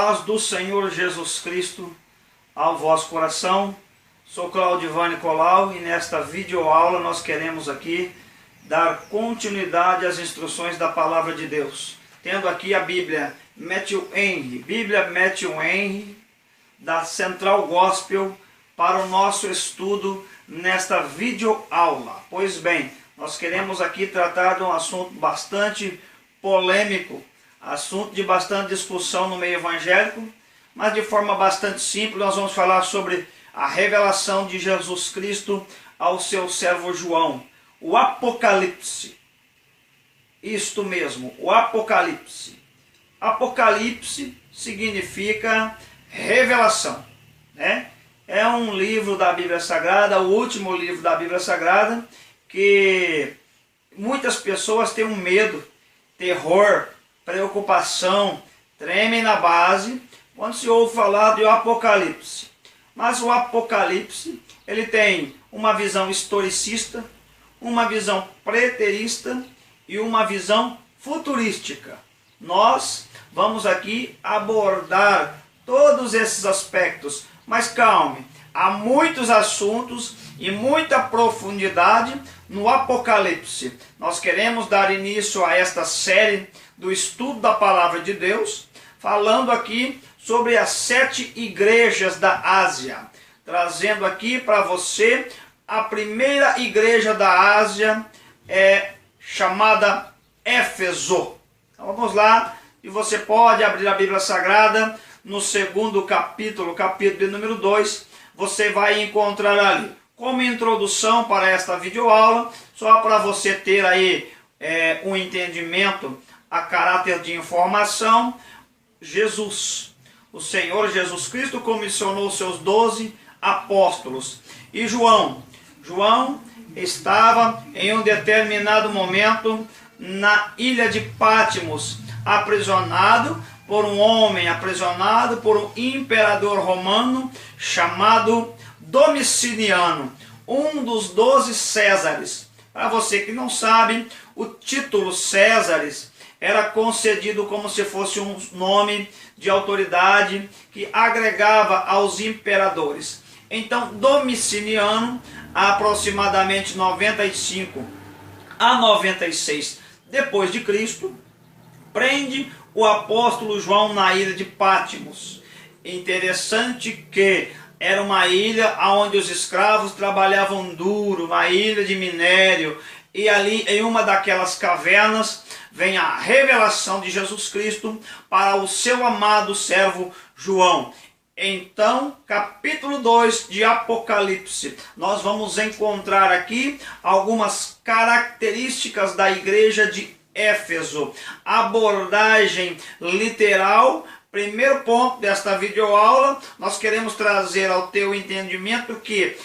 paz do Senhor Jesus Cristo ao vosso coração. Sou Claudio Nicolau e nesta videoaula nós queremos aqui dar continuidade às instruções da Palavra de Deus. Tendo aqui a Bíblia Matthew Henry, da Central Gospel, para o nosso estudo nesta videoaula. Pois bem, nós queremos aqui tratar de um assunto bastante polêmico, assunto de bastante discussão no meio evangélico, mas de forma bastante simples. Nós vamos falar sobre a revelação de Jesus Cristo ao seu servo João, o Apocalipse. Isto mesmo, o Apocalipse. Apocalipse significa revelação, né? É um livro da Bíblia Sagrada, o último livro da Bíblia Sagrada, que muitas pessoas têm um medo, terror, preocupação, tremem na base quando se ouve falar de Apocalipse. Mas o Apocalipse, ele tem uma visão historicista, uma visão preterista e uma visão futurística. Nós vamos aqui abordar todos esses aspectos, mas calme, há muitos assuntos e muita profundidade no Apocalipse. Nós queremos dar início a esta série do estudo da Palavra de Deus, falando aqui sobre as 7 igrejas da Ásia, trazendo aqui para você a primeira igreja da Ásia, chamada Éfeso. Então vamos lá, e você pode abrir a Bíblia Sagrada no segundo capítulo, capítulo de número 2, você vai encontrar ali, como introdução para esta videoaula, só para você ter aí um entendimento a caráter de informação. Jesus, o Senhor Jesus Cristo comissionou seus 12 apóstolos. E João estava em um determinado momento na ilha de Patmos, aprisionado por um homem, aprisionado por um imperador romano chamado Domiciano, um dos 12 Césares. Para você que não sabe, o título Césares era concedido como se fosse um nome de autoridade que agregava aos imperadores. Então, Domiciano, aproximadamente 95 a 96 depois de Cristo, prende o apóstolo João na ilha de Patmos. Interessante que era uma ilha onde os escravos trabalhavam duro, uma ilha de minério, e ali em uma daquelas cavernas vem a revelação de Jesus Cristo para o seu amado servo João. Então, capítulo 2 de Apocalipse, nós vamos encontrar aqui algumas características da igreja de Éfeso. Abordagem literal. Primeiro ponto desta videoaula, nós queremos trazer ao teu entendimento que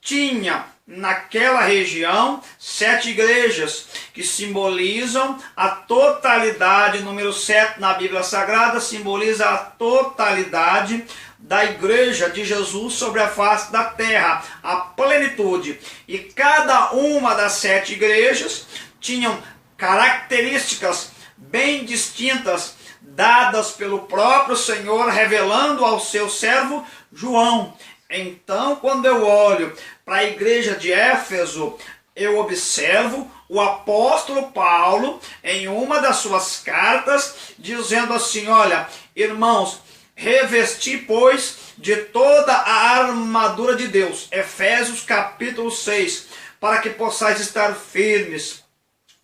tinha naquela região 7 igrejas que simbolizam a totalidade. Número 7 na Bíblia Sagrada simboliza a totalidade da igreja de Jesus sobre a face da terra, a plenitude. E cada uma das 7 igrejas tinham características bem distintas, dadas pelo próprio Senhor, revelando ao seu servo João. Então, quando eu olho para a igreja de Éfeso, eu observo o apóstolo Paulo, em uma das suas cartas, dizendo assim: olha, irmãos, revesti, pois, de toda a armadura de Deus. Efésios capítulo 6, para que possais estar firmes,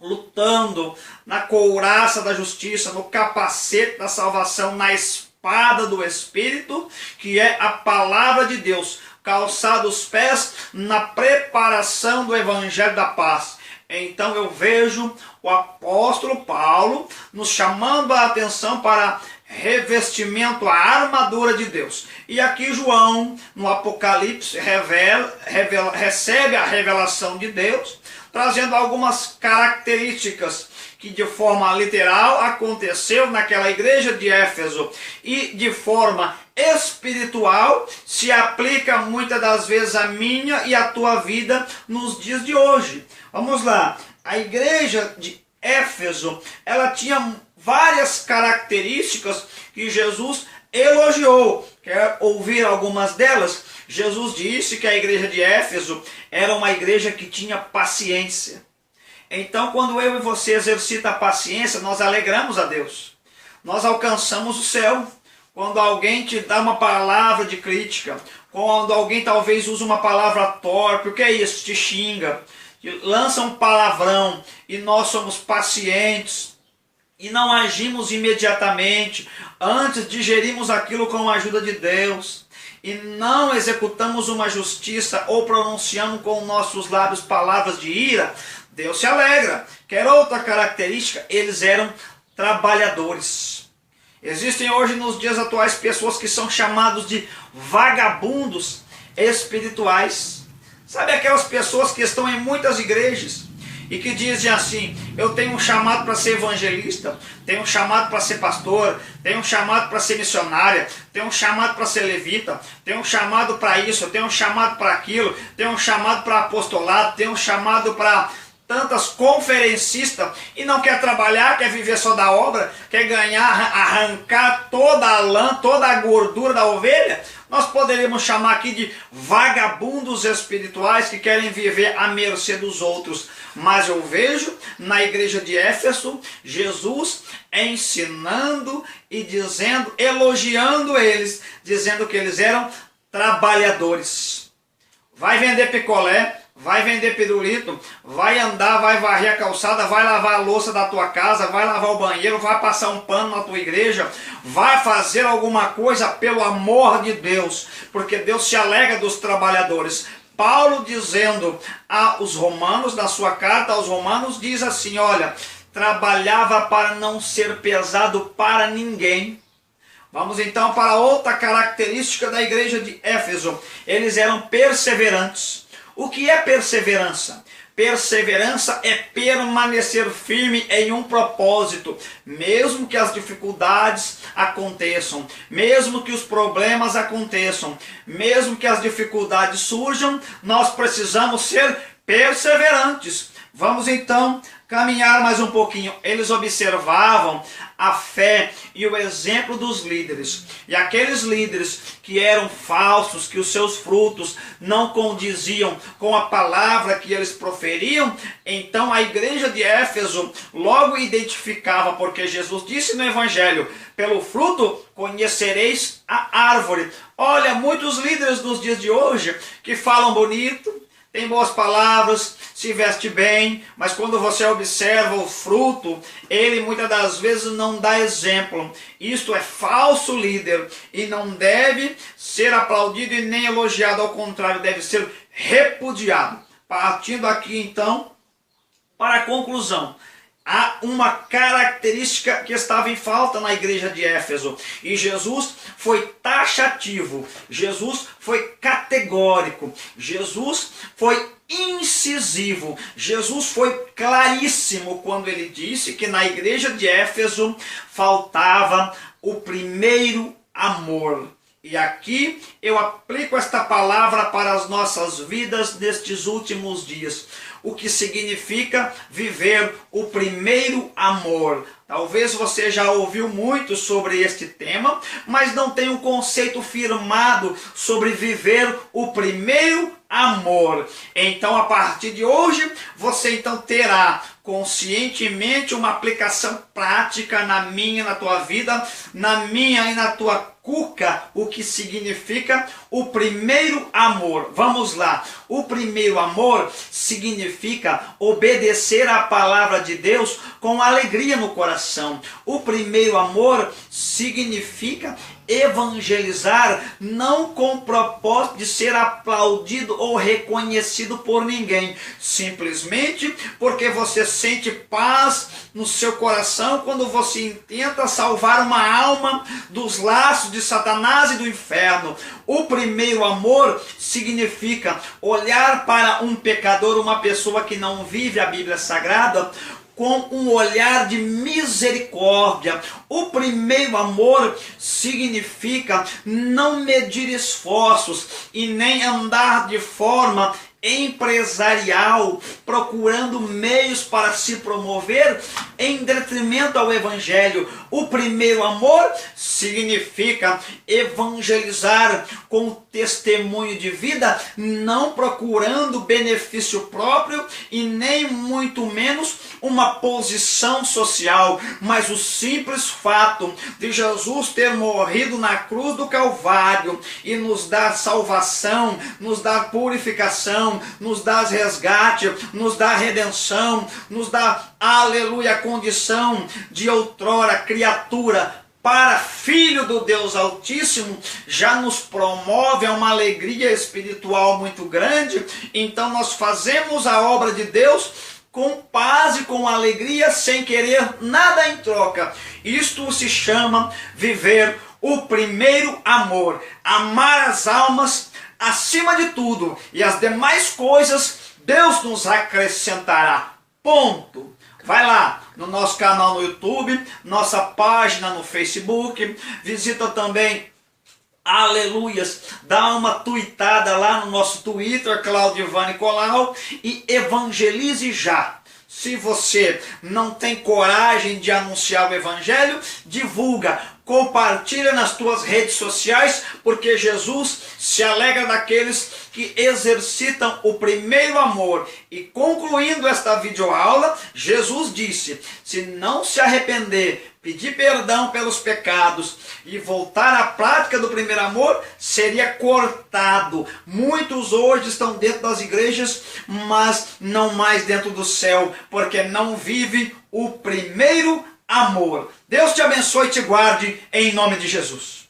lutando na couraça da justiça, no capacete da salvação, na espada do Espírito, que é a palavra de Deus, calçados os pés na preparação do Evangelho da paz. Então eu vejo o apóstolo Paulo nos chamando a atenção para revestimento, a armadura de Deus. E aqui João, no Apocalipse, recebe a revelação de Deus, trazendo algumas características que de forma literal aconteceu naquela igreja de Éfeso e de forma espiritual se aplica muitas das vezes a minha e a tua vida nos dias de hoje. Vamos lá, a igreja de Éfeso, ela tinha várias características que Jesus elogiou. Quer ouvir algumas delas? Jesus disse que a igreja de Éfeso era uma igreja que tinha paciência. Então, quando eu e você exercita a paciência, nós alegramos a Deus. Nós alcançamos o céu. Quando alguém te dá uma palavra de crítica, quando alguém talvez usa uma palavra torpe, o que é isso? Te xinga, te lança um palavrão, e nós somos pacientes e não agimos imediatamente, antes digerimos aquilo com a ajuda de Deus, e não executamos uma justiça ou pronunciamos com nossos lábios palavras de ira, Deus se alegra. Quer outra característica? Eles eram trabalhadores. Existem hoje nos dias atuais pessoas que são chamados de vagabundos espirituais. Sabe aquelas pessoas que estão em muitas igrejas e que dizem assim: eu tenho um chamado para ser evangelista, tenho um chamado para ser pastor, tenho um chamado para ser missionária, tenho um chamado para ser levita, tenho um chamado para isso, tenho um chamado para aquilo, tenho um chamado para apostolado, tenho um chamado para tantas conferencistas, e não quer trabalhar, quer viver só da obra, quer ganhar, arrancar toda a lã, toda a gordura da ovelha. Nós poderíamos chamar aqui de vagabundos espirituais que querem viver à mercê dos outros. Mas eu vejo na igreja de Éfeso, Jesus ensinando e dizendo, elogiando eles, dizendo que eles eram trabalhadores. Vai vender picolé, vai vender pirulito, vai andar, vai varrer a calçada, vai lavar a louça da tua casa, vai lavar o banheiro, vai passar um pano na tua igreja, vai fazer alguma coisa pelo amor de Deus, porque Deus se alegra dos trabalhadores. Paulo, dizendo aos romanos, na sua carta aos romanos, diz assim: olha, trabalhava para não ser pesado para ninguém. Vamos então para outra característica da igreja de Éfeso. Eles eram perseverantes. O que é perseverança? Perseverança é permanecer firme em um propósito, mesmo que as dificuldades aconteçam, mesmo que os problemas aconteçam, mesmo que as dificuldades surjam, nós precisamos ser perseverantes. Vamos então caminhar mais um pouquinho. Eles observavam a fé e o exemplo dos líderes. E aqueles líderes que eram falsos, que os seus frutos não condiziam com a palavra que eles proferiam, então a igreja de Éfeso logo identificava, porque Jesus disse no Evangelho: pelo fruto conhecereis a árvore. Olha, muitos líderes dos dias de hoje que falam bonito, tem boas palavras, se veste bem, mas quando você observa o fruto, ele muitas das vezes não dá exemplo. Isto é falso líder e não deve ser aplaudido e nem elogiado, ao contrário, deve ser repudiado. Partindo aqui então para a conclusão. Há uma característica que estava em falta na igreja de Éfeso. E Jesus foi taxativo, Jesus foi categórico, Jesus foi incisivo, Jesus foi claríssimo quando ele disse que na igreja de Éfeso faltava o primeiro amor. E aqui eu aplico esta palavra para as nossas vidas nestes últimos dias. O que significa viver o primeiro amor. Talvez você já ouviu muito sobre este tema, mas não tem um conceito firmado sobre viver o primeiro amor. Então, a partir de hoje, você então terá conscientemente uma aplicação prática na minha, na tua vida, na minha e na tua cuca, o que significa o primeiro amor. Vamos lá. O primeiro amor significa obedecer à palavra de Deus com alegria no coração. O primeiro amor significa evangelizar, não com o propósito de ser aplaudido ou reconhecido por ninguém, simplesmente porque você sente paz no seu coração quando você tenta salvar uma alma dos laços de Satanás e do inferno. O primeiro amor significa olhar para um pecador, uma pessoa que não vive a Bíblia Sagrada, com um olhar de misericórdia. O primeiro amor significa não medir esforços e nem andar de forma empresarial, procurando meios para se promover em detrimento ao evangelho. O primeiro amor significa evangelizar com testemunho de vida, não procurando benefício próprio e nem muito menos uma posição social, mas o simples fato de Jesus ter morrido na cruz do Calvário e nos dar salvação, nos dar purificação, nos dá resgate, nos dá redenção, nos dá, aleluia, a condição de outrora criatura para filho do Deus Altíssimo, já nos promove a uma alegria espiritual muito grande. Então nós fazemos a obra de Deus com paz e com alegria, sem querer nada em troca. Isto se chama viver o primeiro amor, amar as almas acima de tudo, e as demais coisas Deus nos acrescentará. Ponto. Vai lá no nosso canal no YouTube, nossa página no Facebook, visita também, aleluias, dá uma tuitada lá no nosso Twitter, Claudivan Nicolau, e evangelize já. Se você não tem coragem de anunciar o evangelho, divulga, compartilha nas tuas redes sociais, porque Jesus se alegra daqueles que exercitam o primeiro amor. E concluindo esta videoaula, Jesus disse: se não se arrepender, pedir perdão pelos pecados e voltar à prática do primeiro amor, seria cortado. Muitos hoje estão dentro das igrejas, mas não mais dentro do céu, porque não vive o primeiro amor. Deus te abençoe e te guarde em nome de Jesus.